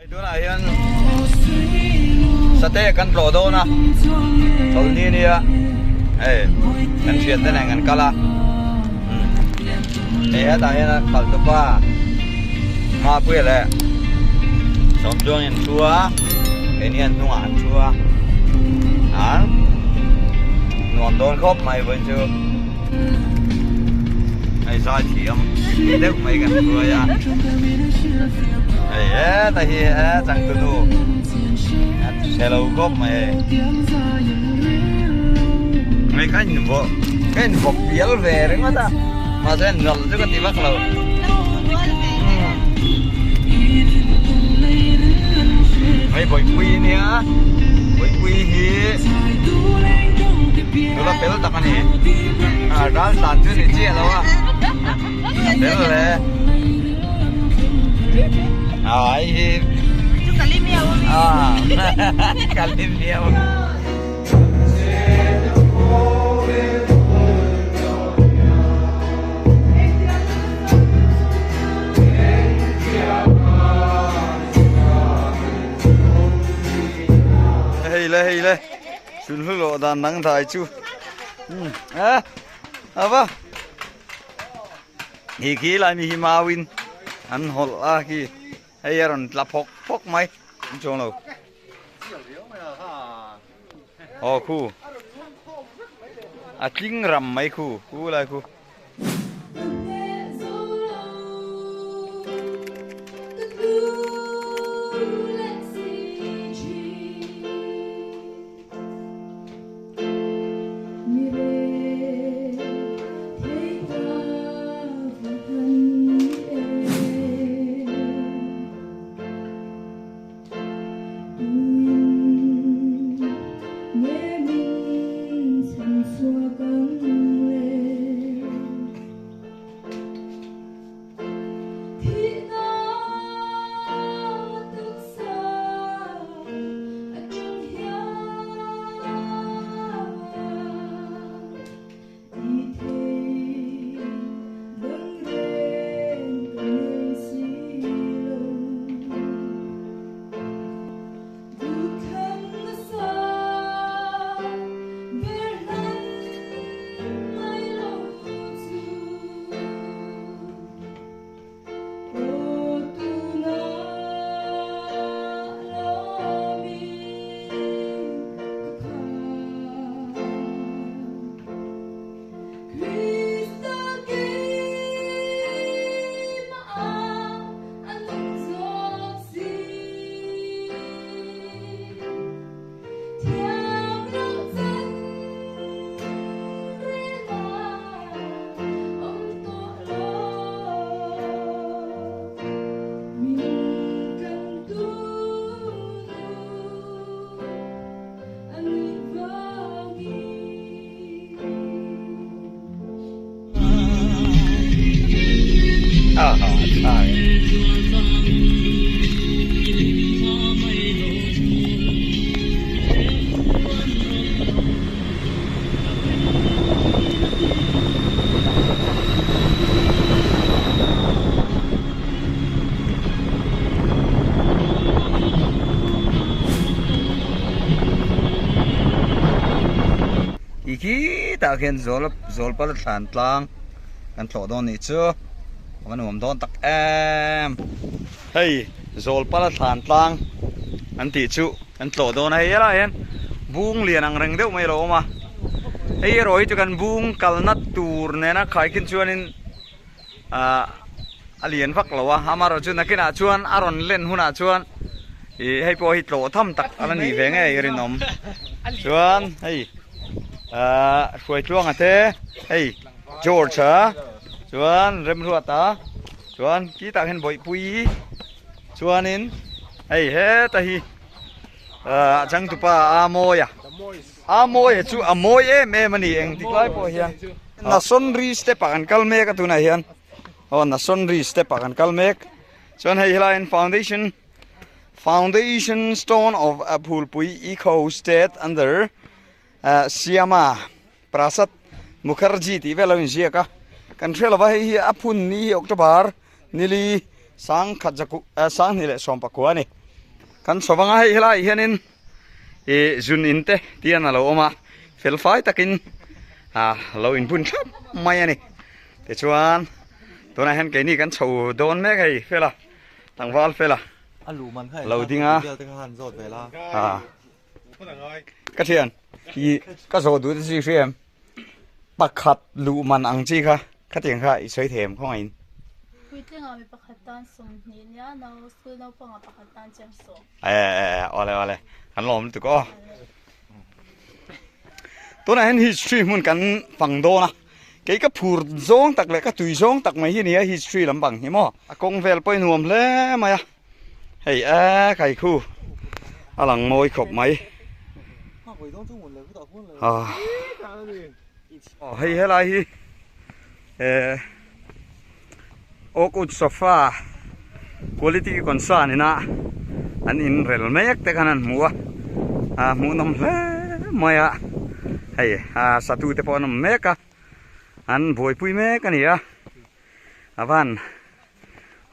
Itu na yan sate kan rodo na tol ni niya kan siya din kan kala tayo na kalto pa mga kuya som doon yan chua kaya nung an chua ngon doon khóc mày vẫn chưa ai sao chỉ em để màyกันตัวya tại vì chẳng từ đâu xe lâu góp mày cái nhìn vọc biếl về đấy mà ta mà sẽ ngầm chứ có tí bắt lâu mấy bội quy nè bội quy hi nó là phải là tắc này ra sản xuất này chia đâu à thế là ai Kalimia hey le sun lo dan nang thai chu apa hi ki lai mi mawin an hol a ki hay ron la phok mai chong lo khu kinh rầm mấy khu lại khu ta khen zol pal than tlang kan tlo don ni chu kan om don tak em hey zol pal than tlang an ti chu kan tlo don ai la hen bung lian ang reng deuh mai lo ma hey roi chu kan bung kalnat tur ne na khai kin chuanin alien vak lawa amaro chu nakina chuan aron len huna chuan hei po hi tlo tham tak ala ni ve nge rinom chuan hey xuôi chuông à thế, hey George hả, chuan rem ruột à, chuan kí tạo hình bội pui, chuan in, hey hết tay, chẳng tụ pa amoy chu amoy em anh em thì lại po hiền, na sonri step akan kalme ka tu na hiền, na sonri step akan kalme, chuan hey hilain foundation stone of Phulpui Eco State under Siama Prasad Mukherjee ti velo in ziaka kan threla wa hi apun ni October nili sang khajaku sang nile sompakuani kan sawanga hei helai hianin zun in te tian alo oma fel fai takin lo in bun thap mai ani te chuan tuna hen ke ni kan chho don me kai fela tangwal fela alu man khai lo dinga han rot về la cái thiền thì cái số đối với xem bạc khát lụ màn ăn chi kha cái tiền khai sấy thèm không anh quy định là mình bạc khát tan sung nhìn nhá nó xưa nó bằng bạc khát tan chém sung ole anh làm tụi có tối nay history muốn cần bằng đô na cái phur zong tắc lại cái tùy zong tắc mấy hi history làm bằng hi mo công về bơi nuông lẽ mày hey cái khu lằng môi khop mấy hay hay lại oak sofa quality còn xa này na anh in rel mấy cái khăn mua mua nằm lẽ mày hay satu te po nằm mấy cái anh vui pui mấy cái này van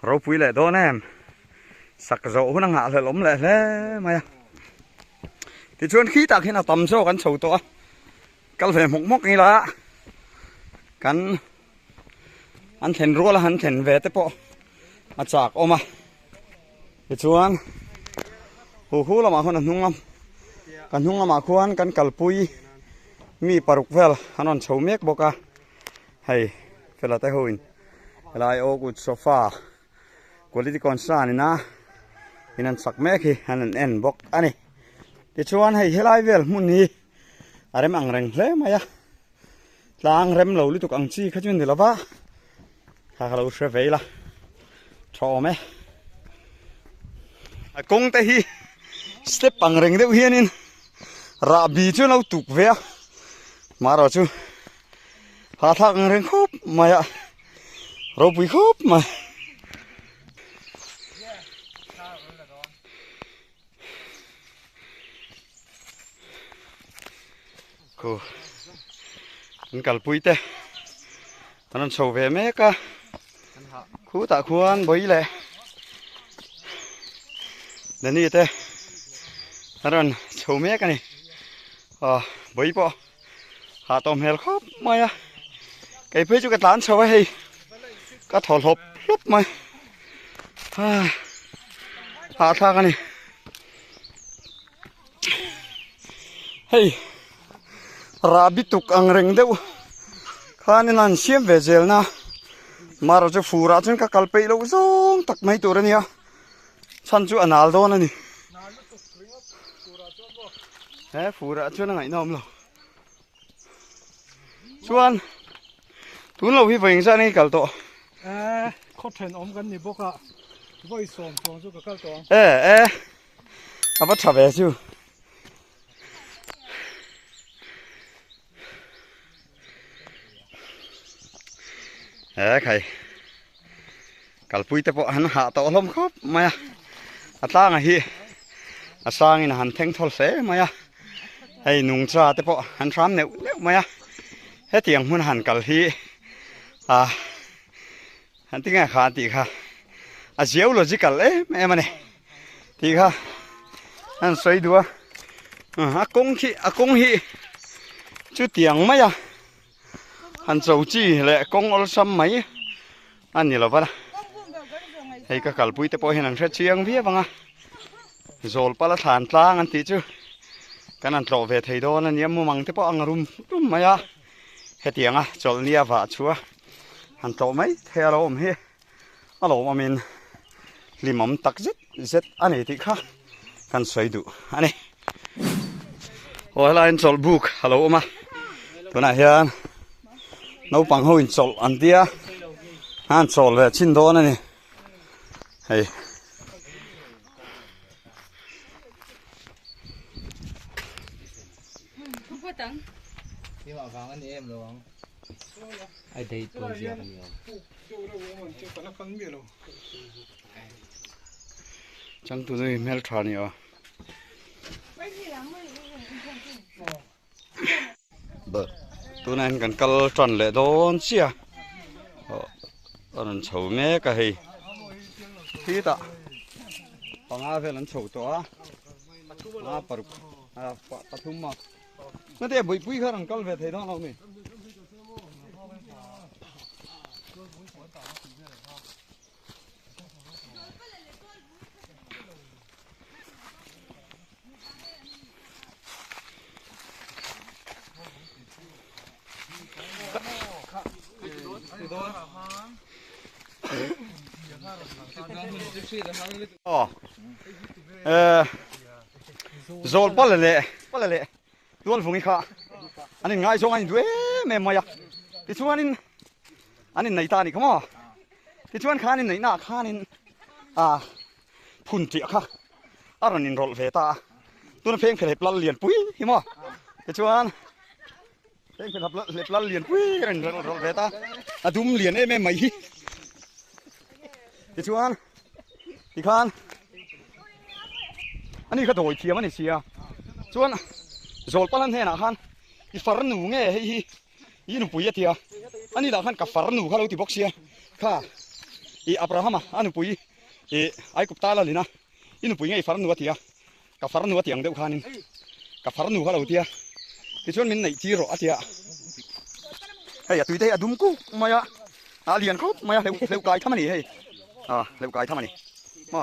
rau pui lại đó em sặc rộ nó ngã lại lốm lại lẽ mày thì chuyên khí tạc khi nào tầm số cắn sầu to cắn về mốc như là cắn anh thèn rúa là anh thèn về tới bộ mà chạc ôm thì chuyên hú là mà con nung lắm cắn nung mà khoan cắn cල් pui mi paruk vel anh on sầu miếc boka hay phải là tay hồi lại ô cột sofa quality còn xa này na anh sắc miếc thì anh en bok anh thì chuan hay helai vel mun hi arem ang reng hle maya lang rem lo lu tuk ang chi khachun de lova ha lo she veila tho me a kong te hi step ang reng de hianin ra bi chu lo tuk ve maro chu ha thak ang reng khop maya ro bui khop ma cô anh cල් pui te anh sầu về mấy cái khu tạ khuan bấy lệ đến đi te anh sầu mấy cái này bấy bộ hạ tôm heo khóc mày cái phía chỗ cái tán sầu hay cái thổ hộp lúc mày hạ tha cái này hey rabi tuk ang reng deu khanin an siam ve zel na maro chu fura chun ka kalpei lo zong tak mai tur ania chan chu anal don ani he fura chun ngai nom lo chuan tun lo hi veng sa ni kal to khó thèn ôm gần như bốc à voi sồn sồn cho cả to à bắt chả về chứ khay kal pui te po han ha to lom khop maya ata nga hi asang in han theng thol se maya hey nung cha te po han tram neu maya he tiang hun han kal hi han tinga kha ti kha a geological em ane ti kha han soi dua a kong hi chu tiang maya han chau chi le kong ol sam mai ani lo bala hei ka kal pui te po hen ang thra chiang via banga zol pala than tlang an ti chu kan an tlo ve thei do na niam mu mang te po ang rum maya hetianga chol nia wa chua han tlo mai thero om hi alo amin limam tak zet ani ti kha kan soi du ani oi lain chol buk halo ma tuna hian nấu bằng hồi chol ăn tia han chol về chin đó này hey nhưng mà vàng anh em luôn ai thấy tôi gì chẳng tụi tôi mel tròn nhiều tụi này cần cal tròn lệ đón xia anh chầu mé cái gì khi ta ปังอาเวลันโฉตัวอาปรุปทุมมาไม่ได้บุยปุยขนาดก็เวทให้น้องเราเนี่ยอ๋อโซลปอลเลยดวลฟงอีกค่ะอันนี้ง่ายช่วงอันนี้ด้วยแม่มาอยากที่ช่วงอันนี้ไหนตานี่ขโมยที่ช่วงข้านี่ไหนหน้าข้านี่พุ่นเจียค่ะอะไรนี่รถเวตาตัวนั้นเพลงเพลงปลาเลียนปุ้ยหิมะที่ช่วงเพลงเพลงปลาเลียนปุ้ยอะไรนี่รถเวตาดุมเลียนแม่ไม่ที่ช่วงที่ข้านอันนี้ก็โดยเทียมอันนี้เชียส่วนโจลปลันเทน่ะคันอีฟาร์นูเงี้ยอีนุ่มปุยเทียอันนี้ละคันกับฟาร์นูเขาเราติบอกเชียค่ะอีอับราฮัมอันนุ่มปุยอีไอกุปตาละลินะอีนุ่มปุยเงี้ยอีฟาร์นูเทียกับฟาร์นูเทียงเดียวคันกับฟาร์นูเขาเราเทียที่ส่วนมินไหนจีโร่เทียเฮ้ยตุยเตะดุมกูมายาเลียนเขามายาเร็วไกลทำมันนี่เฮ้ยเร็วไกลทำมันนี่มา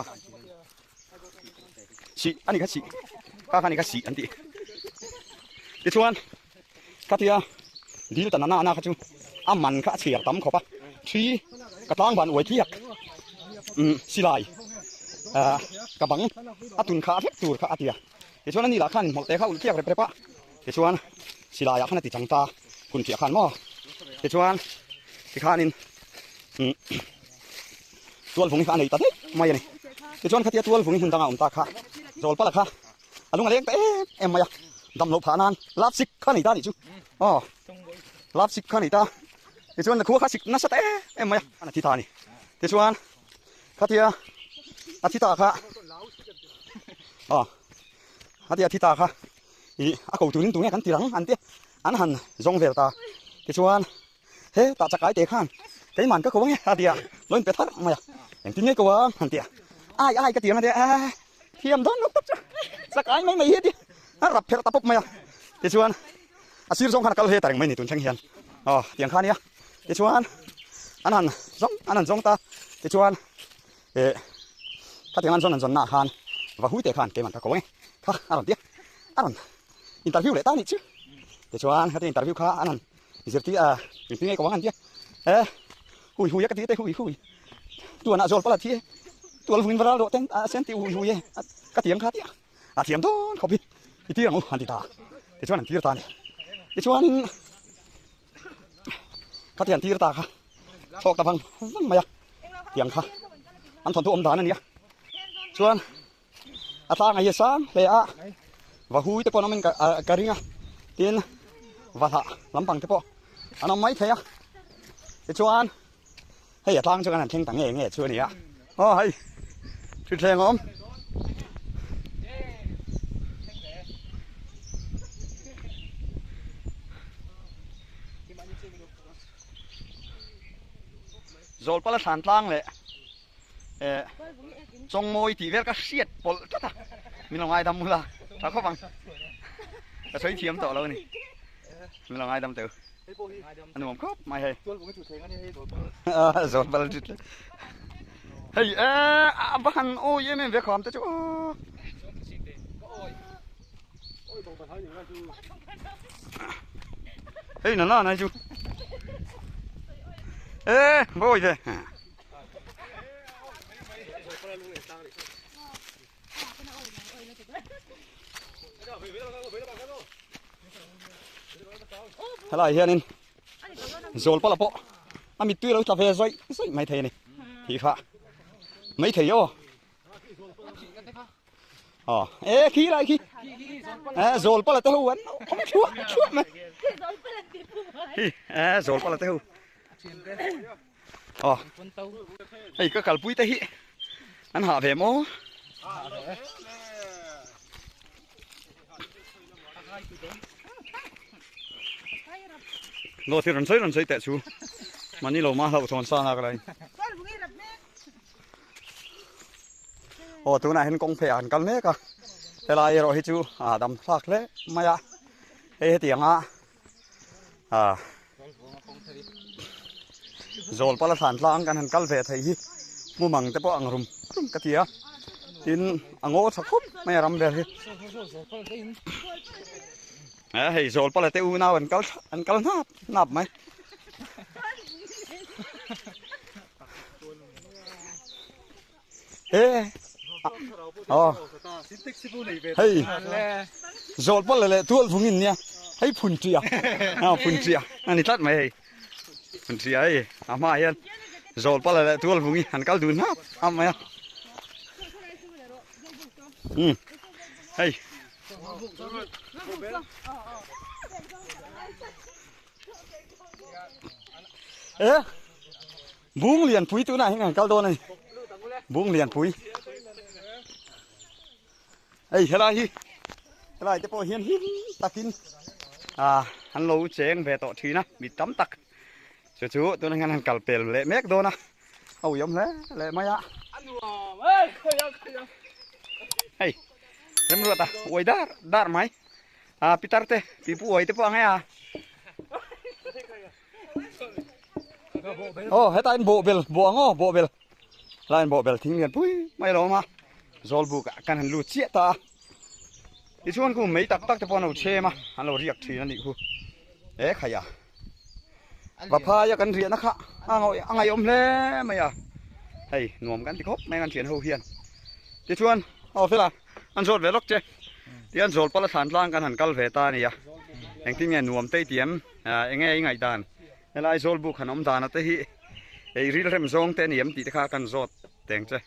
สีอันนี้ก็สีข้าคันนี้ก็สีอันที่ที่ชวนข้าเทียดีแต่นาข้าจูมันข้าเฉียบตั้มเขาปะชีกระตั้งบันอวยเทียกสีลายกระบังตุนขาเทียบตูดข้าเทียที่ชวนนี่ละขันหมกเตะข้าอุ่นเทียกไปปะที่ชวนสีลายขันติดจังตาคุณเทียขันมั่วที่ชวนที่ข้านินตัวผงข้าไหนตัดไม่ยังที่ชวนข้าเทียตัวผงหุ่นต่างตาข้าโจลปะละข้าลุงอะไรเอ็มมา呀ดำลบผ่านานลาบสิกข้านี่ตาดิจูลาบสิกข้านี่ตาเดี๋ยวชวนนักขัวข้าสิกนัสเตเอ็มมา呀อันที่ตานี่เดี๋ยวชวนข้าเทียอาทิตาข้าอาทิตาข้าอีอากูตัวนี้ตัวนี้กันตีหลังอันเตี้ยอันหันจงเวลตาเดี๋ยวชวนเฮ้ตาจะไก่เตะข้างไก่มันก็เขาว่าไงอาเดียล้นเป็ดทัดมา呀อย่างที่นี่ก็ว่าอันเตี้ยไอ้ก็เตี้ยมาเดียเทียมด้านนกตุ๊กสักไอ้ไม่เห็นดิรับเพลตาปุ๊บมาเดี๋ยวชวนอาชีพสองขันกัลเฮแต่งไม่หนีตุนเชียงเฮียนเตียงข้านี่เดี๋ยวชวนอันนั้นสองตาเดี๋ยวชวนข้าเตียงอันสองนั้นสองหน้าขันว่าหุ้ยเตะขันเกมันก็โง่ข้าอันนั้นเตี้ยอันนั้นอินเตอร์วิวเลยตานี่ชื่อเดี๋ยวชวนข้าเตียงอินเตอร์วิวข้าอันนั้นอิสระที่เป็นไงก็ว่ากันเตี้ยหุยกันที่เตะหุยตัวน่ะโจลปลาที่ตัวเราฟินวาราโดเต้นเซนติหุยข้าเตียงข้าเตี้ยเทียมต้นเขาพี่ที่เราอันที่ตาที่ชวนอันที่ตาเนี่ยที่ชวนเขาเทียนที่ตาค่ะชอกตะพังมา呀เตียงค่ะอันทนทุอมดานั่นเนี่ยชวนอาตาไงสังเลยว่าหุยแต่ก่อนมันกะริงเตียนว่าถ้าลำปังแต่พออันนั้นไม่เทียที่ชวนให้อย่าตั้งชวนกันแข่งต่างเงี้ยชวนเนี่ยให้ชุดแข่งอมโจลปลาสานตั้งเลยจงมวยที่เวลก็เสียดปลจ้ามีลองไงดำมือละถ้าเขาฟังจะใช้เทียมต่อแล้วนี่มีลองไงดำเต๋ออันนี้ผมครบไม่ให้โจลปลาจุดเฮ้ยบ้านโอ้ยไม่เวลความแต่จู่เฮ้ยนั่นน่ะนายจู่บ่อยเลยอะไรเฮียนินโจลปะละปะมีตุ้ยเราจะเฟซอยไม่เทนี่ที่ข้าไม่เทโยขี้อะไรขี้โจลปะละเต้าวันผมชั่วไหมโจลปะละเต้าไอ้ก็กัลปุยตะฮิอันหาเพมโลที่รันใส่แต่ชูมันนี่เรามาเราทอนซ่าอะไร ô tụi này hình công phê ăn cắn hết cả thế là rồi hết chú đầm phạc lẽ mày à hết tiếng rồi pala sản lang kan han kal ve thei hi mu mang te po ang rum ka tia tin ango sakhup mai ram ve hi hei rồi pala te u nào an kal nap mai hei rồi pala le tuol vungin nia hei phun tria anh đi tắt mày phun tria ấy ama yan rồi pala le tuol vungin an kal du nap ama hei buông liền pui tu này hình cao đô này buông liền pui ấy thế này cho hiền hiền takin hắn lâu chén về tọt thì na bị tắm tắc chú tôi đang ăn cào pèl lệ mét đô na âu giống thế lệ mấy ạ hey em luôn ta oi dar mai pitarte pipu oi te po ngay hết anh bộ bel lại bộ bel thính liền pui mày lo mà rồi buộc cả căn lụt chết ta đi xuống cũng mấy tắc cho bọn nó che mà hắn lo riết thì nó đi khu đấy khai à và pha cho căn riết nó khá anh ấy ôm lên mày à hey nuông căn thì khóc mấy căn chuyện hậu hiền đi xuống thế là anh rồi về lóc chơi thì anh rồi bắt là sản lang căn hẳn cal về ta này à anh tin nghe nuông tây tiệm anh nghe ngày đàn thế là rồi buộc hẳn ông đàn nó tây ấy riết thêm zong tên niệm thì khá căn rồi tiếng chơi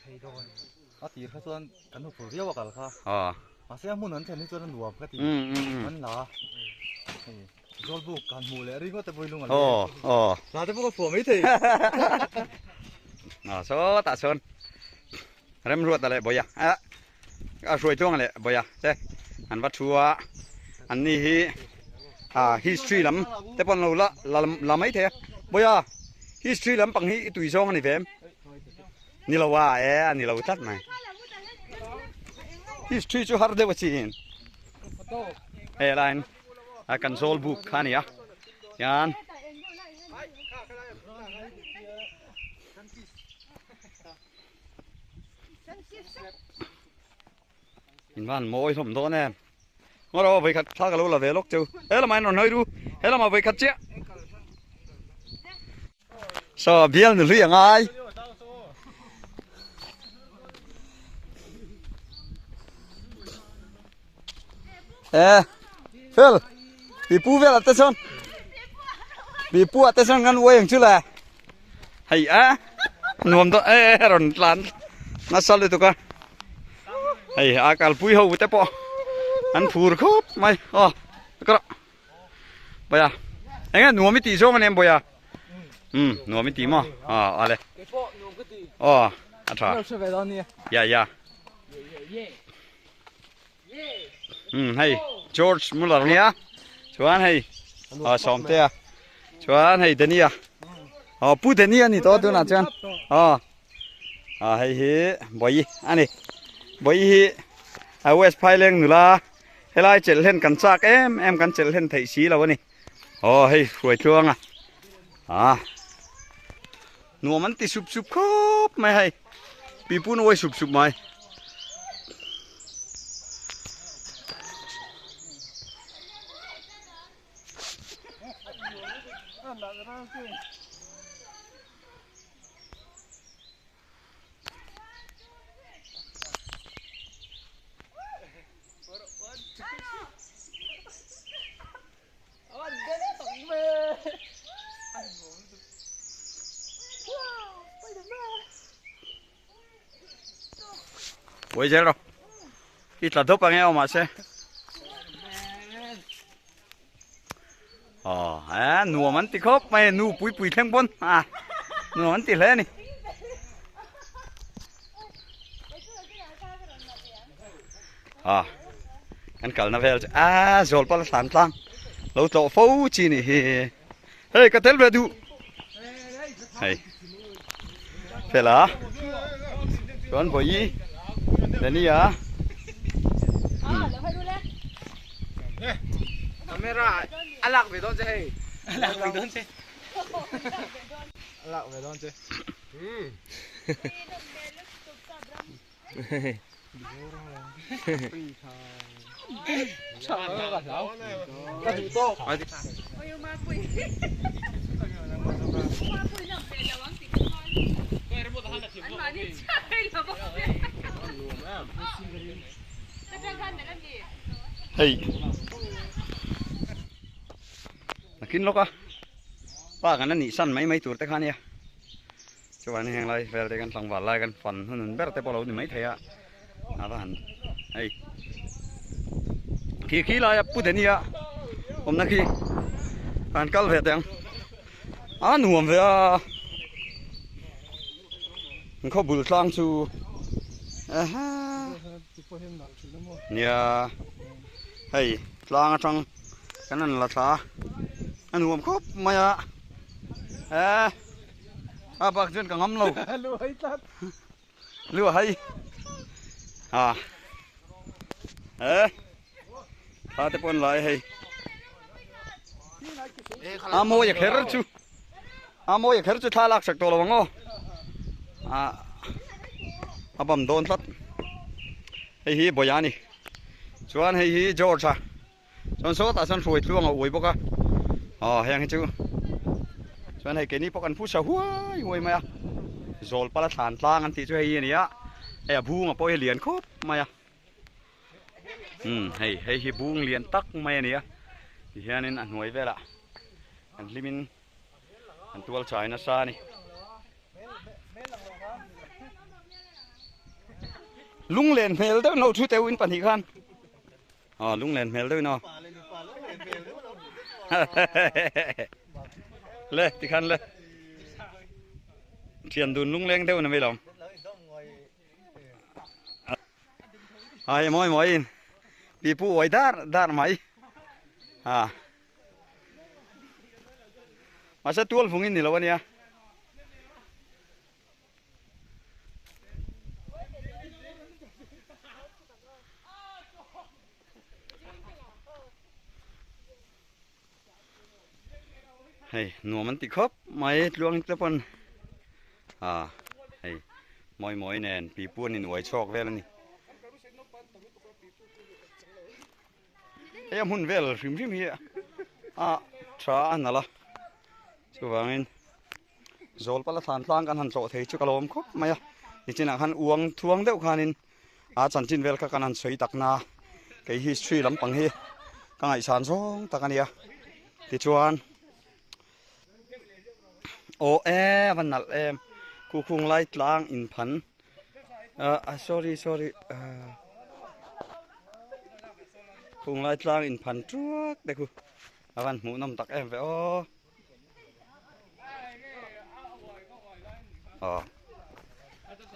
thìเขาส่วนกันหุบเรียวกันค่ะเสียมุ่นนั้นแทนที่จะหนวมก็ตีมันหล่ะโจลบุกกันหมู่เลยรีก็จะไปลงกันเราจะพวกผัวไม่ถึงsố tạ sơn rem ruột là bồi à ruồi chuông là bồi thế anh bắt chua anh đi history lắm thế bọn lâu là mấy thế bồi history lắm bằng hi tùy song này về em ni lâu ni lâu chắc này history cho har de vachin line console book khani ya yan nhìn van môi sầm to nè ngó đâu về khát sao cả lâu là về lúc chưa thế là mày nó nơi đu thế là mà về khát chứ sao biếng được luyện ai Phil bị pu về là tê son bị pu tê son ngăn quay chứ là hay nuông to rồi lan nó sao được tụi con hay akal pui hậu tê po anh phur khốp mày cái đó bây giờ anh nghe nuông mấy tí số anh em bây giờ nuông mấy tí mà đây dạ hay George Muller nhá chuan hay xóm thế chuan hay thế nia pu thế nia thì to tôi là chuan hay hi boi anh này boi hi West Pailing nữa là hay lại chạy lên cắn sạc em cắn chạy lên thấy xí là vậy nè hay ruồi chuông nuo mình tí sụp khốp mày hay bị pu nuôi sụp mày Ôi chết rồi, ít là thúc bằng nhau mà xe. Nùa mắn tí khóc, mày nụ bùi thêm bốn, nùa mắn tí lên này. Anh cẩn nó về, rồi bao là sẵn sàng, lâu tổ phấu chi này, hey, cái tên về đủ, hey, phải là, con bồi gì? นี่อ่ะ Camera alak về đón chơi. Alak về đón chơi. Alak về đón chơi. Chào các bạn. Các chủ tô. Hey. Nakin lo ka. Pa kan ni san mai tur te khan ya. Chuan heng lai vel te kan tlang wal lai kan fan hun ber te polo ni mai thaya. Na ba han. Hey. Khi la ya pu de ni ya. Om na khi. Kan kal ve tang. Nuam ve a. Ko bul tlang chu. Aha. Nia. Hey, tlang atang kanan la tha. Nuam khop maya. Bak jen ka ngam lo. Lu hay tat. Lu hay. Tha te pon lai hey. Amo ya kher chu. Amo ya kher chu tha lak sak to lo ngo. Abam don tat. Hey hi boyani. Chuan hey hi George. Chuan so ta san phoi tluang a oi boka. Hang chu. Chuan hey ke ni pokan phu sa huai huai ma. Zol pala than tlang an ti chu hey ni a. Hey bu nga poi lian khop ma ya. Hey hi bung lian tak ma ni a. Hianin an huai vela. An limin an tual China sa ni. Lung lên mèo đó nó chú teo in pan hi khan. Lung lên mèo đó nó. Lê thì khan lê. Chuyện đun lung lên teo nó mới lòng. Moi in. Bị pu oi dar mai. Masa tual phungin ni lawan ya. Hey, nuo man ti khop mai luang te pon. Hey, moi nen pi puan in oi chok vel ni. Em hun vel rim hi. Tra an la. Chu wangin. Zol pala than tlang kan han so thei chu kalom khop maya. Ni china han uang thuang deuh khanin chan chin vel ka kan han soi takna. Cái history lampang hi. Ka ngai san song takania. Ti chuan văn nal em khu khung lai tlang in phan sorry khung lai tlang in phan truak de khu avan mu nam tak em ve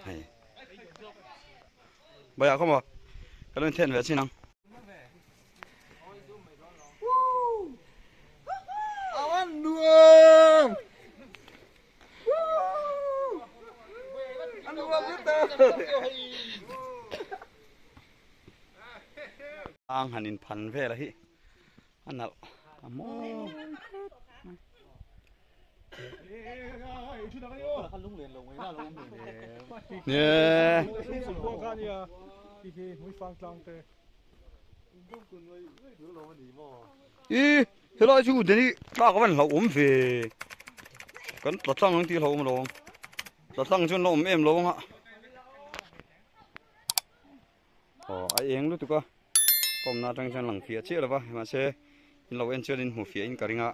hay bây giờ không mà cái lên thiên về xin năng Awan nuam. Ang hanin phan ve la hi anal amo nè hello chú đến ba cái vấn hậu về cái lật xăng tí hậu mà lo lật xăng cho nó em lo hả ai em lúc tụi con hôm nay đang chân lằng phía chia là ba mà xe in lâu em chưa đến một phía in cả ringa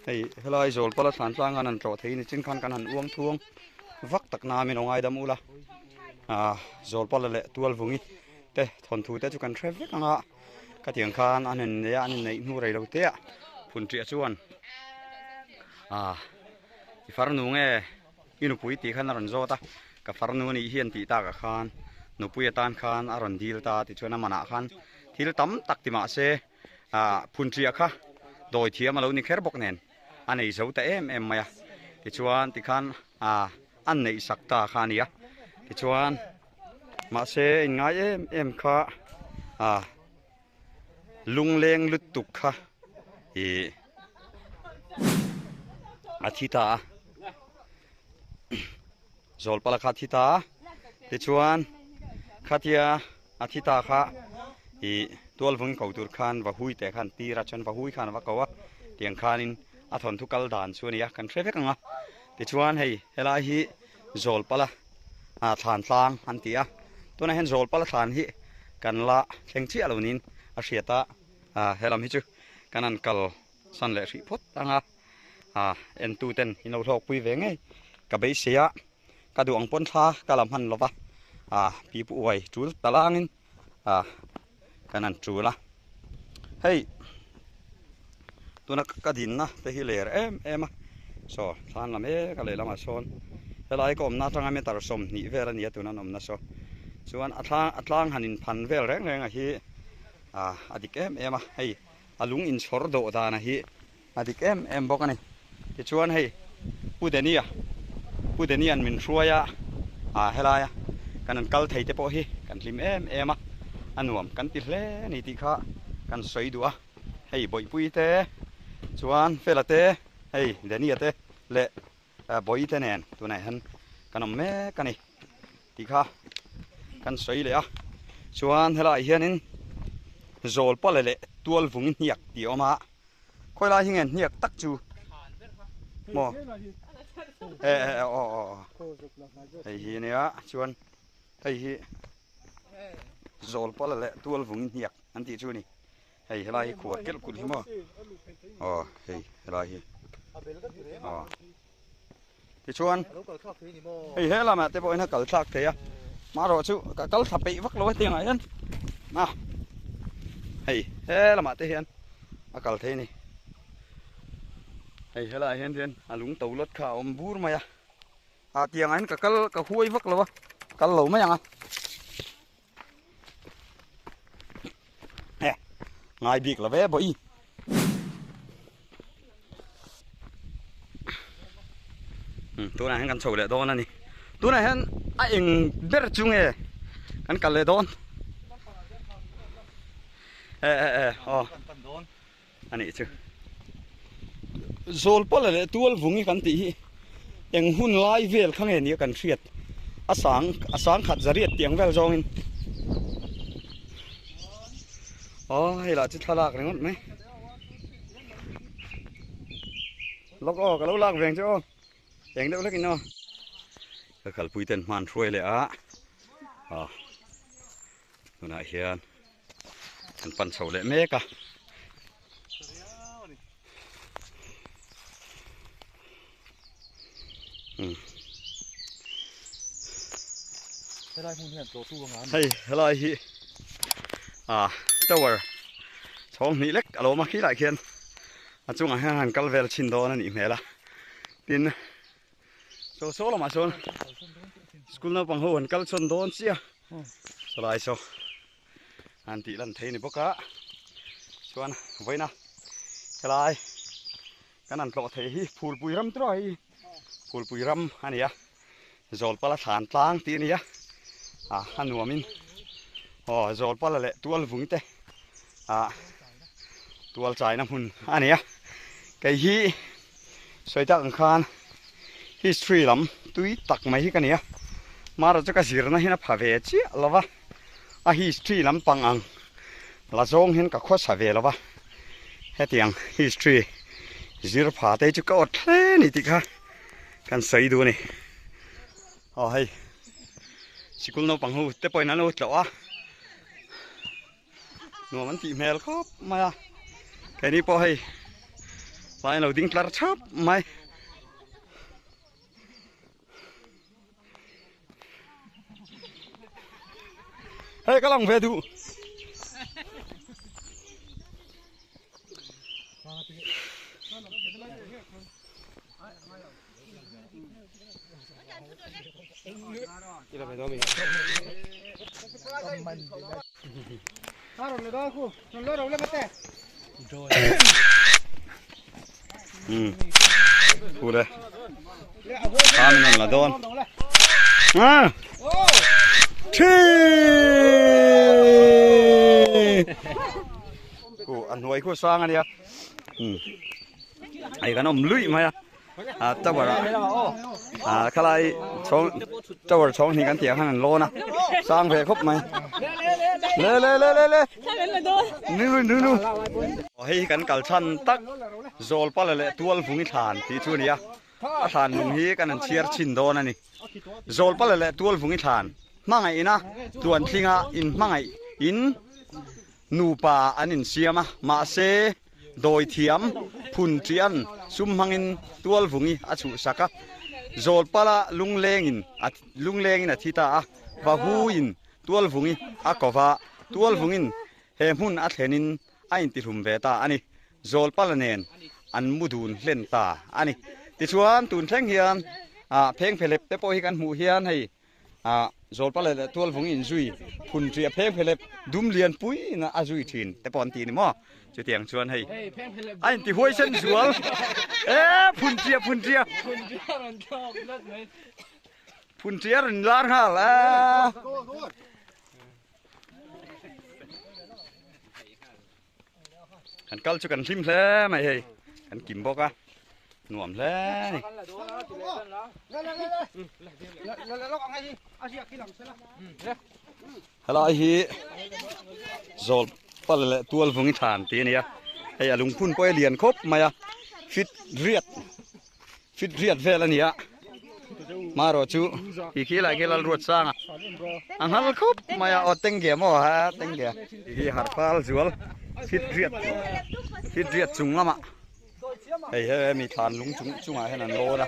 hey hello rồi pala sản sang anh trọ thấy này trên khăn căn hẳn uống thuông vắt tắc na mình ông ai đâm u la rồi pala lệ tual vùng đi te thon thu te chú cần traffic ang ạ cái tiếng khan anh này nu rồi đâu te ạ phun triệu chuan cái phар nu nghe inu pui ti khan ron zo ta cái phar nu ni hiền ti ta cả khan nu pui tan khan aron dil ta ti chuan mana khan thil tam tak ti ma se phun triệu kha doi thiam alo ni kher bok nen anh ấy zo ta em maya ti chuan ti khan anh này sắc ta khan ya ti chuan mà sẽ ngay em kha lung leng lút tục kha thì thita zol pala kha thita te chuan khatia thita kha thì tual vung cầu tur khan và hui te khan ti ra chân và hui khan và cầu tiếng khanin thon thu kal dan chuania kan traffic anga te chuan hei helai hi zol pala than tlang an tia tuna hen zol pala than hi kan la thleng chi alonin hriata helam hi chu kanan kal san le ri phot anga en tu ten ino thok pui ve ngai ka bei sia ka duang pon tha kalam han lova pi pu wai chu talangin kanan chu la hei tuna ka din na te hi ler em so than lam e ka le lama son helai kom na tanga me tar som ni vera ni tuna nom na so chuan atlang hanin phan vel reng reng a hi adik em hei alung in chhor do da na hi adik em bok ani ti chuan hei pudenia min hruaya helaya kanan kal thei te po hi kan hlim em anuam kan ti hle ni ti kha kan soi du hei boi pui te chuan felate hei denia te le boi te nen tu nai han kanom me kani ti kha kan soi le chuan helai hianin zol pala le tual vungin hiak ti oma khoi la hingen hiak tak chu mo hei hi nia chuan hei hi zol pala le tual vungin hiak an ti chu ni hei helai hi khuat kel kut hi mo hei helai hi ti chuan hei hela ma te boina kal thak te ma ro chu ka kal thapi vak lo tiang ai an ma hei hela ma te hian akal the ni hei helai hian hian alung to lot kha om bur ma ya tiang an ka kal ka huai vak lo kal lo ma yang ngay việc là vé bẫy tôi này hắn cần sầu lệ đón này tôi này hắn anh biết chung nghe hắn cần lệ đón anh ấy chứ rồi bao lệ tuol vùng cái tí anh hun lai về không hề nhiều cần thiệt sáng khát giá riết tiếng về rồi hay là chỉ thà lạc này ngon mấy lóc cái lóc lạc về chứ anh đâu lấy cái nó cái khẩu bụi tên màn xuôi lại tụi này hiền anh pan sầu lại mấy cả hay là hi tower chong ni lek alo ma khi lại khian chung han kal vel chin do na ni mela tin so la ma son school na pang ho han kal chon don chia so lai so an ti lan thei ni boka chuan voina kalai kanan tlo thei hi phul pui ram troi phul pui ram ania zol pala than tlang ti nia hanuamin zol pala le tual vung te tual chai na hun ania cái hi soi ta khan history lam tui tak mai hi kania mara cha ka sir na hina phave chi lova history lam pangang la zong hin ka kho sa ve lova hetiang history zir pha te chu ka otle ni ti kha kan sai du ni hay sikul no panghu te poina no tlo nó vẫn chỉ mèo khóc mà cái này po hay lại đầu tiên là chớp mày hey các lòng về thu Cô đây, là đón. thi cô ăn nuôi cô sang anh đi ai cái nó lưỡi mà cháu bảo cái này cháu bảo chong thì cái tiếng hàng lô na sang về khúc mày lê nu hay cái cào chân tắc rồi pa lệ tuol phung than thì chú nia than nung hi cái này chia chín đô này rồi pa lệ tuol phung than mang ngày na tuần thinga in mang ngày in nu pa anin siama ma se đôi thiam phun trian sum hangin tuol phungi achu saka rồi pala lung lengin thita và huin tuol phungi akova tuol phungin he mun athenin ain ti rum ve ta ani rồi pala nen an mudun len ta ani ti chuan tun thleng hian pheng phelep te po hi kan mu hian hei rồi pala tuol phungin zui phun tria pheng phelep dum lian pui na azui thin te pon ti ni mo chu tiang chuan hei anh thì hôi sen zual phun chia rin lar ha la kan kal chu kan rim hle mai hei kan kim boka nuam hle ni hala hi zol pal le tuol vungi than ti nia hay lung phun poi lian khop maya fit riat vel ania maro chu khi lại cái là ruột sang ang hal khop maya o tenge mo ha tenge hi har pal zual fit riat chung lama hay mi than lung chung ai hanan lo da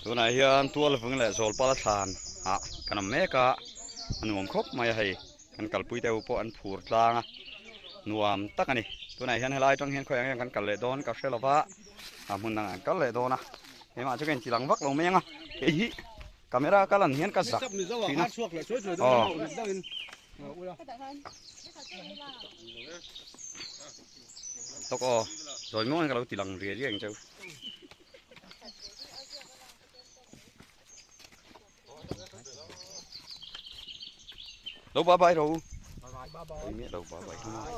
ตัวไหนเฮียนตัวละฟงแหละโซลปลาทานกันนำเมกะนวมครบมาให้กันกัลปุยเตวปอันผูดลางนวมตักอันนี้ตัวไหนเฮียนให้ไล่จังเฮียนคอยยังกันกัลเลดอนกับเชลฟ้ามุนนังกัลเลดอนนะเฮียมาจะเป็นจีหลังวักลงเมียงอ่ะเฮ้ยกล้องกัลลันเฮียนกัสักทีนะอ๋อตกอ๋อโดยมั่วกันเราจีหลังเรียเรียงเจ้าđâu ba bay đâu mẹ đâu ba bay không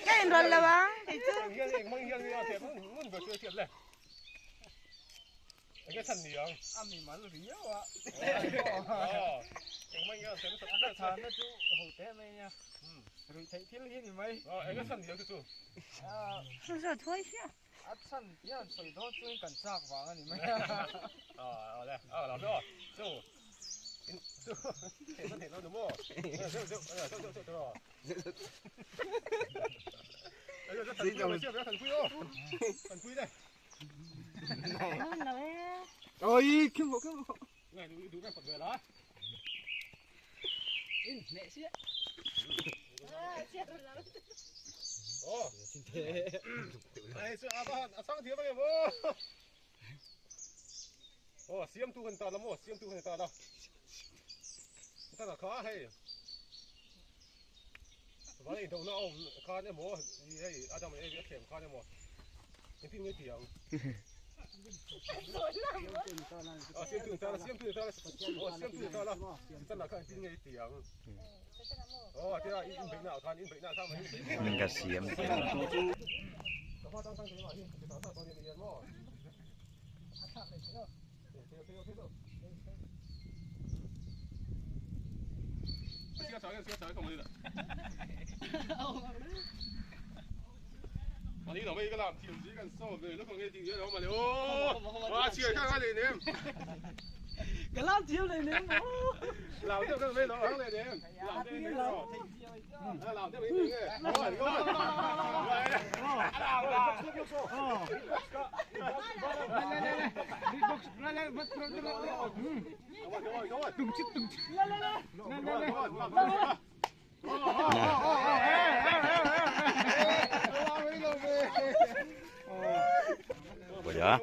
cái rồi là ba cái thân niệm mình mà nó río à mình cái thân nó thàn nó chú hậu té mày nha rồi thấy thiên lý thì mày cái thân niệm chú rồi thôi chứ thân niệm sợi đó chú cần sạc vàng anh mày đây làm đó chú thể nó đúng không thần quý đây ôi kiếm bộ này đủ cái phần về đó mẹ xía ô này sao sang thiếu bao nhiêu ô xiêm tu gần tao lắm ô xiêm tu gần tao đâu ta là khó hay vậy thì đâu nó khó nhá mồ hay ở trong này cái thèm khó nhá mồ cái phim cái tiếng xiêm tu ta là ta là cái phim cái tiếng ô thế là in bệnh nào sao mà mình cả xiêm mà đi đâu bây giờ làm thiểu gì cần so về lúc còn nghe tiếng đó mà ô, wow, chơi khác cái gì nè, cái làm chiếu này nè làm cho các mấy nó hàng này nè làm cho mấy nó làm cho mấy nó Vậy hả?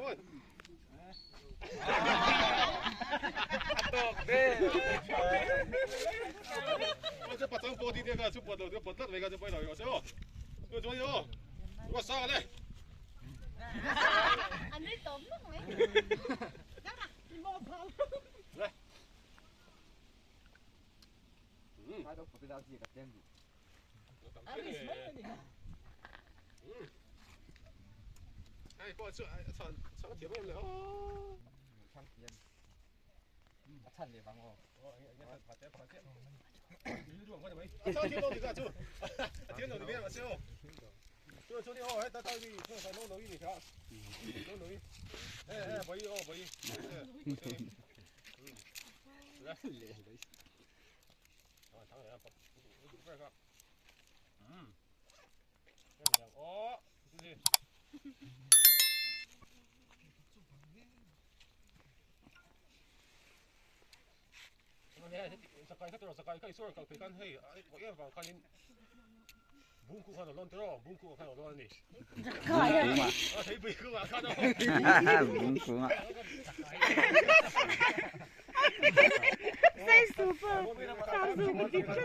这把张波的这个就拨到这拨到那个就拨到有时候，有左右，我上来。 Anh ấy tốn lắm mấy. Ai qua chỗ ai chọn chọn tiền em nữa. Chọn tiền. Chọn tiền bằng ngô. Phải tiếp. Đi đường qua đây mấy. Chọn tiền đâu thì ra chỗ. Tiền đâu thì biết mà siêu. Chỗ đi ô, ta đi, phải nấu đi cả. Nấu đi. Bấy ô bấy. Đấy. Rồi thằng này bọc. Phải không? Ô, gì? Sakai katero sakai kai sor kal pekan hei ko e va kanin bungku kan lon tero bungku kan lon ni Kaya. thei bi ku ma kan Bungku ngah. Say super. Sao super dikit.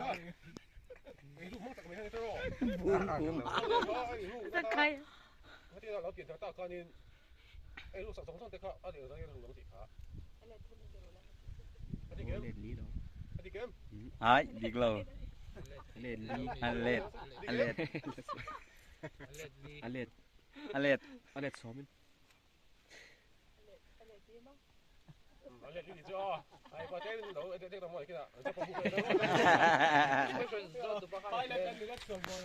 Itu mong tak mai tero Kaya. Nantiเราเปลี่ยนจากตาการนี่ไอ้ลูกสองแต่เขาอะไรอะไรอย่างเงี้ยสิครับอันนี้เกมอันนี้เกม Ai, đi lâu. Alet li. Alet. Alet. Alet. Alet. Alet somin. อันนี้นี่จ้าไอ้ประเทศเราเด็กๆเราหมดกี่น่ะจะพูดเลยไปเลยกันนี่ก็จบหมด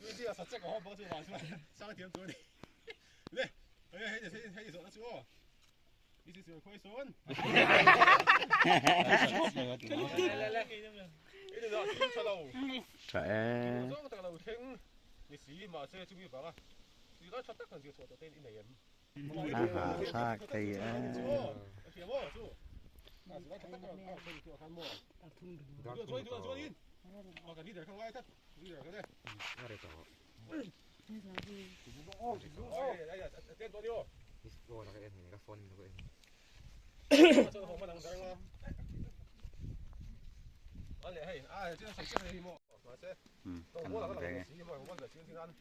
นี่ที่เราสัจจะก็好保住嘛是吧3点左右来嘿手那时候你是快손 Trẻ. Sa cây á.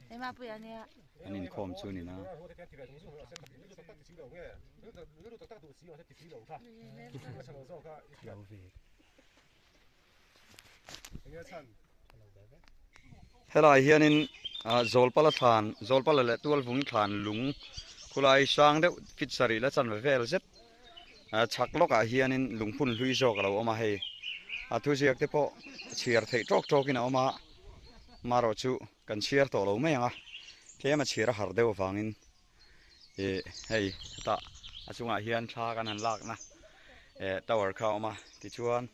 Em apa ya ni? Anh khom chu nè. Hello hianin zolpala than zolpala le tual vung than lung kulai sang de fitsari la chan vel zet chak loka hianin lungphun hlui jok lo oma hei thu jiak te po chiar thei tok tok in oma maro chu kan chiar to lo mai anga tlema chiar har deu wangin hei ta achunga hian thla kan han lak na tower kha oma ti chuan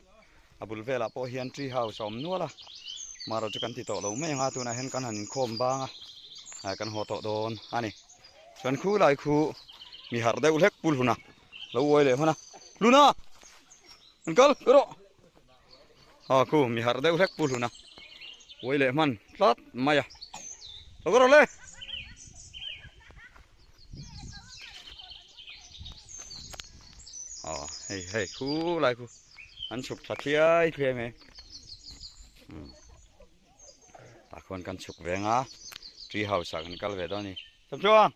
abul vela po hian tree house om nuala maro chu kan ti to lo mai anga tuna hen kan han khom banga kan ho to don ani chuan khu lai khu mi har deu lek pul huna lo oi le huna luna ankal karo khu mi har deu lek pul huna oi le man tlat maya lo karo le hei hei khu lai khu an chụp thật thiai thuê mẹ ta còn cần chụp về ngã tree house cần cal về đó nè chụp chưa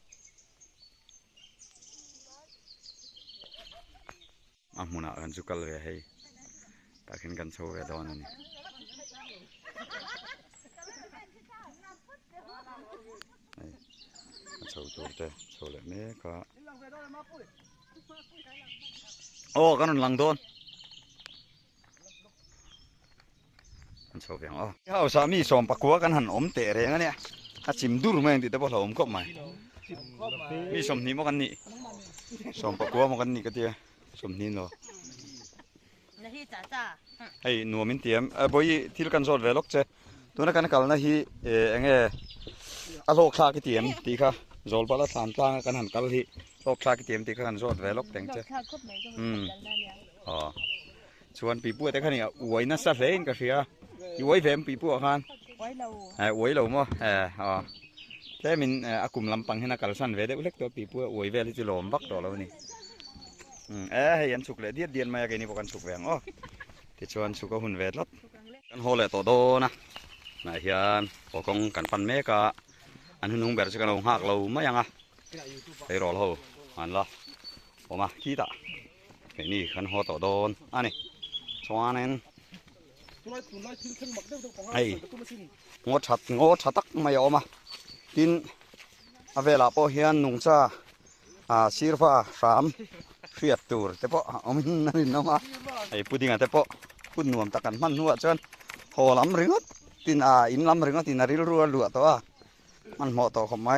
muna cần chụp cal về hay ta cần chụp về đó nè chụp tour thế chụp lại mấy cả kan lang don an so veng hau sa mi som pakua kan han om te re nga ne a chim dur meng ti te bo hlom ko mai mi som ni mo kan ni สมปะกัวมันกันนี่ก็เดียสมนินเหรอ 那些渣渣， ไอ้หนูมินเตียมบอยที่กันสอดเวลกเจตัวนั้นกันกัลนะฮีเองอโลคลากิเตียมตีค่ะโจลปะละสามตางกันหันกัลฮีโลคลากิเตียมตีกันสอดเวลกแต่งเจ 看可没个，อ๋อชวนปีปัวแต่คันนี้อวยน่าสัตว์เลยก็เสียอวยแฝมปีปัวคัน 歪了。อวยเรามั้งอ๋อแค่มินอากุมลำปังให้นักกัลสันเวเดอุเล็กตัวปีปัวอวยเวลิจิโลมบักตัวเรานี่ให้ยันสุกเลยเดียนมาอย่างนี้พวกกันสุกแหวงอ๋อที่ชวนสุกก็หุ่นเวทลับกันโหเลยตัวโตนะนายยันพวกกันปันเมกะอันหุ่นแบบจะกันลงหักเราไม่ยังอ่ะไปรอเราอันละออกมาขี้ตาไอ้นี่ขันหัวตัวโดนอันนี้ชวนนั่นไอ้งดชัดตักไม่ออกมากินเวลาพอเฮียนนุ่งซาซีร์ฟ้าสามเฟียดตูร์แต่พอเอาไม่นั่นน้องอ่ะไอ้พูดยังไงแต่พอพูดหน่วมตะกันมันหัวจนหอลำรึงตินอินลำรึงตินอาริรัวรัวตัวมันเหมาะต่อขมไหม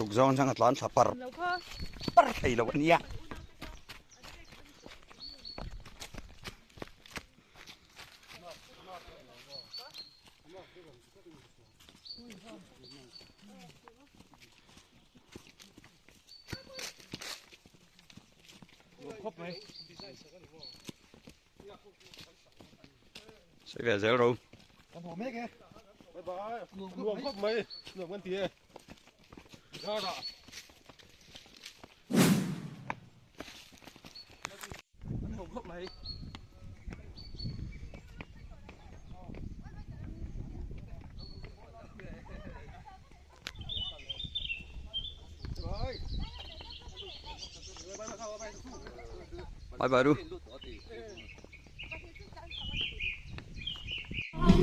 ฉุกจองจังหวัดล้านสับปะรดปะไทยแล้ววันนี้ครบไหม ใช่ไหมเจ้ารู้ กันหัวเมฆไง บ๊ายบายรวมครบไหมรวมกันทีก็ได้มันผมครบไหมไปดู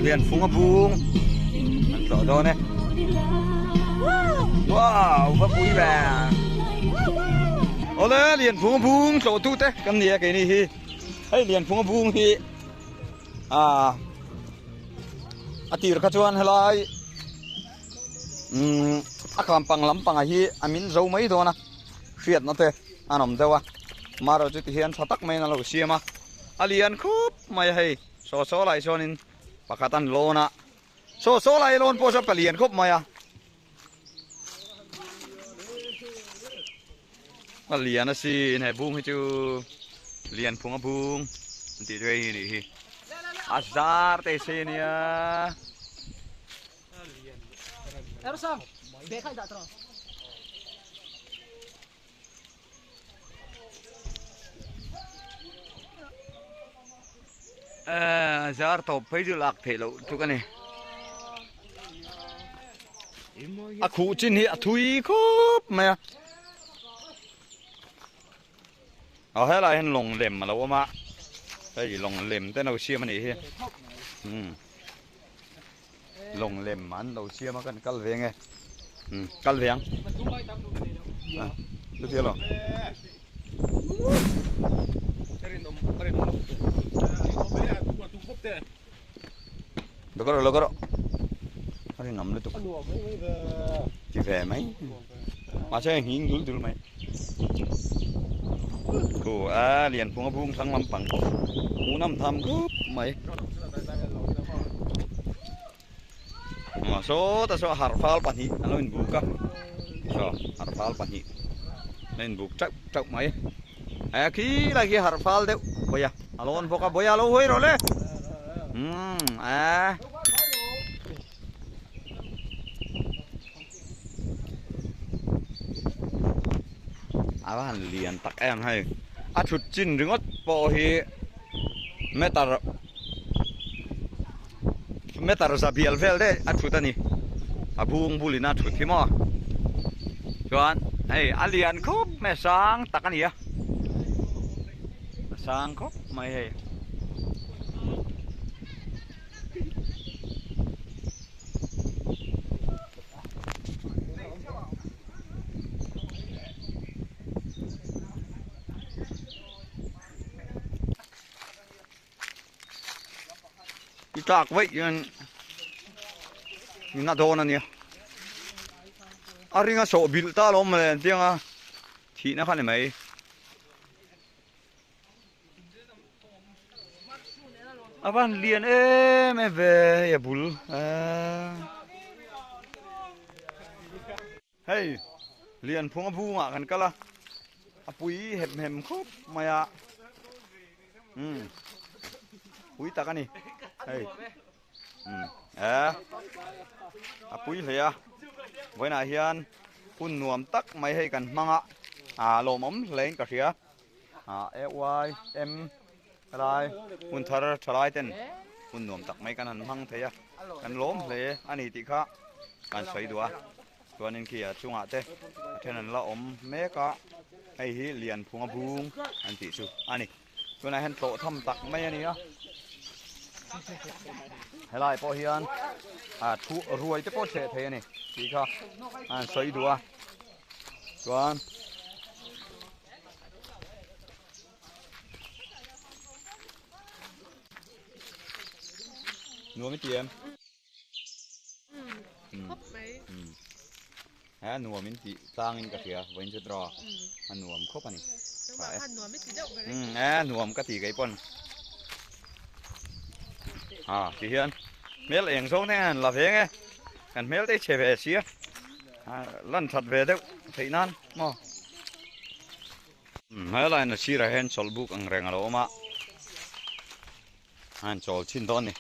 เรียนฟุ้งกับฟุ้งมันต่อโดนเนี่ยว้าวพระปุ้ยแบงโอ้เลยเรียนฟุ้งกับฟุ้งโสตุเต้กันเนี่ยกันนี่ฮีให้เรียนฟุ้งกับฟุ้งฮีอาทิตย์ขจรอะไรอาคำปังลำปังฮีอามินเจ้าไม่โดนนะเสียดนั่นเต้อันนั้นเจ้าวะมาเราจะเห็นสตักไม่นั่นเราเสียมาอาเลียนคุบไม่ให้โซไลโซนินปากตันโลนะโซไลโลนพอจะเปลี่ยนคุบมาอ่ะมาเลียนนะสิเนี่ยบุ้งให้จูเลียนพุงบุ้งตีด้วยนี่อาซาร์เตเซเนีย Erosam, beka tidak terus. Zar top phải được lạc thể lộ chú cái này khu trên hiện thui khốp mày hết lại hình lồng lềm mà lâu mà đây chỉ lồng lềm tên đầu xia mà này lồng lềm mà đầu xia mà cần cắt về nghe cắt về được chưa rồi được rồi nó nằm lên tụt chỉ về mấy mà sẽ hiến dữ từ mày cô liền phong buông thăng lâm bằng cú năm tham cướp mày mà số ta số hạt pháo bản nhị anh lên buộc cả số hạt pháo bản nhị lên buộc chắc mày khi là kia hạt pháo đấy bây giờ alon buộc cả bây giờ lâu hơi rồi đấy anh liền tắc em hay chụt chín rừng ớt bỏ hi metar ra biel vel đấy chụt anh buông buli na chụt thêm à chuan hey alien khop me sang tắc anh à sang khop mày hey trạc vậy nhưng nó đồ này à riêng số bil ta lắm mà tiếng à thì nó khăn này mấy à bạn liền em về ya bul hey liền phung abu mà kan kala apui hem khop maya pui ta kan ni hey apui le ya với na hian phun nuam tak mai hay kan manga lom om lên ka ria ay em lai phun thar thalai ten phun nuam tak mai kan han mang theya kan lom le ani ti kha kan soi duaตัวนึงขี้จุงอาเต้เท่านั้นละอมเมกะไอ้ฮีเลียนพวงบุงอันติสุอันนี้ตัวนั้นเห็นโตทำตักไม่อันนี้อ่ะให้ไล่พอเฮียนทุรวยจะพอเฉยเทนี่ดีค่ะสวยดูอ่ะส่วนนัวไม่เตรียมนัวมินติสร้างอินกะเทียไว้จะรอนัวมครบอันนี้นัวไม่ติดเด้อนัวมกะทิไก่ป่นที่เฮียนเมลเองส่งเนี่ยหลับเองไงกันเมลได้เฉยเสียลั่นถัดเวเด้อที่นั่นมั้งอะไรนะชีระเห็นชอลบุกอังเรงอะไรออกมาชอลชิ้นต้นนี่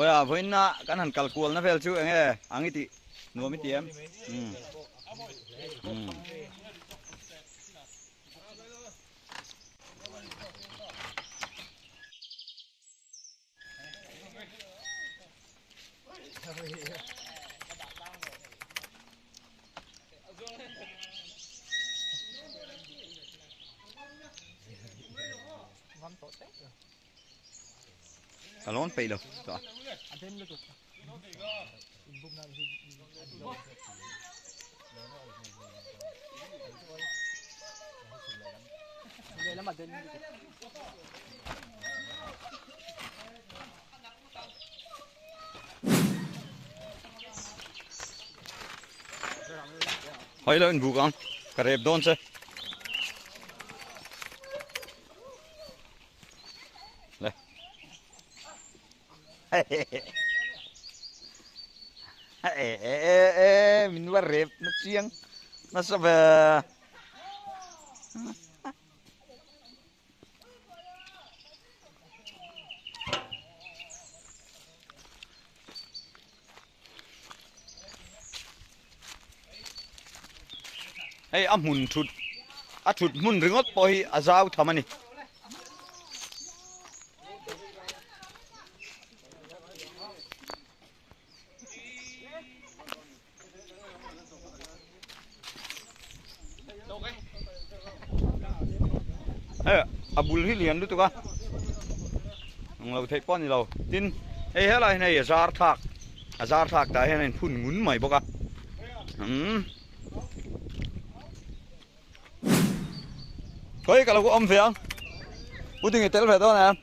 bây giờ với na cái hàng cào cuốn nó phải chịu nghe ăn cái tí nuôi mấy tiếng alon pay đâu rồi hỏi lên vụ con cà rệp đôn xe đây mình bắt rệp nó chiêng nó sẽ về hey amun thut thut mun ringot poi azau thamani abul hi lian tu ka nglau thei pon ni lo tin ei helai nei azar thak ta hen phun ngun mai boka coi cái lỗ ôm phiền, bút tiếng tel phải đó nè.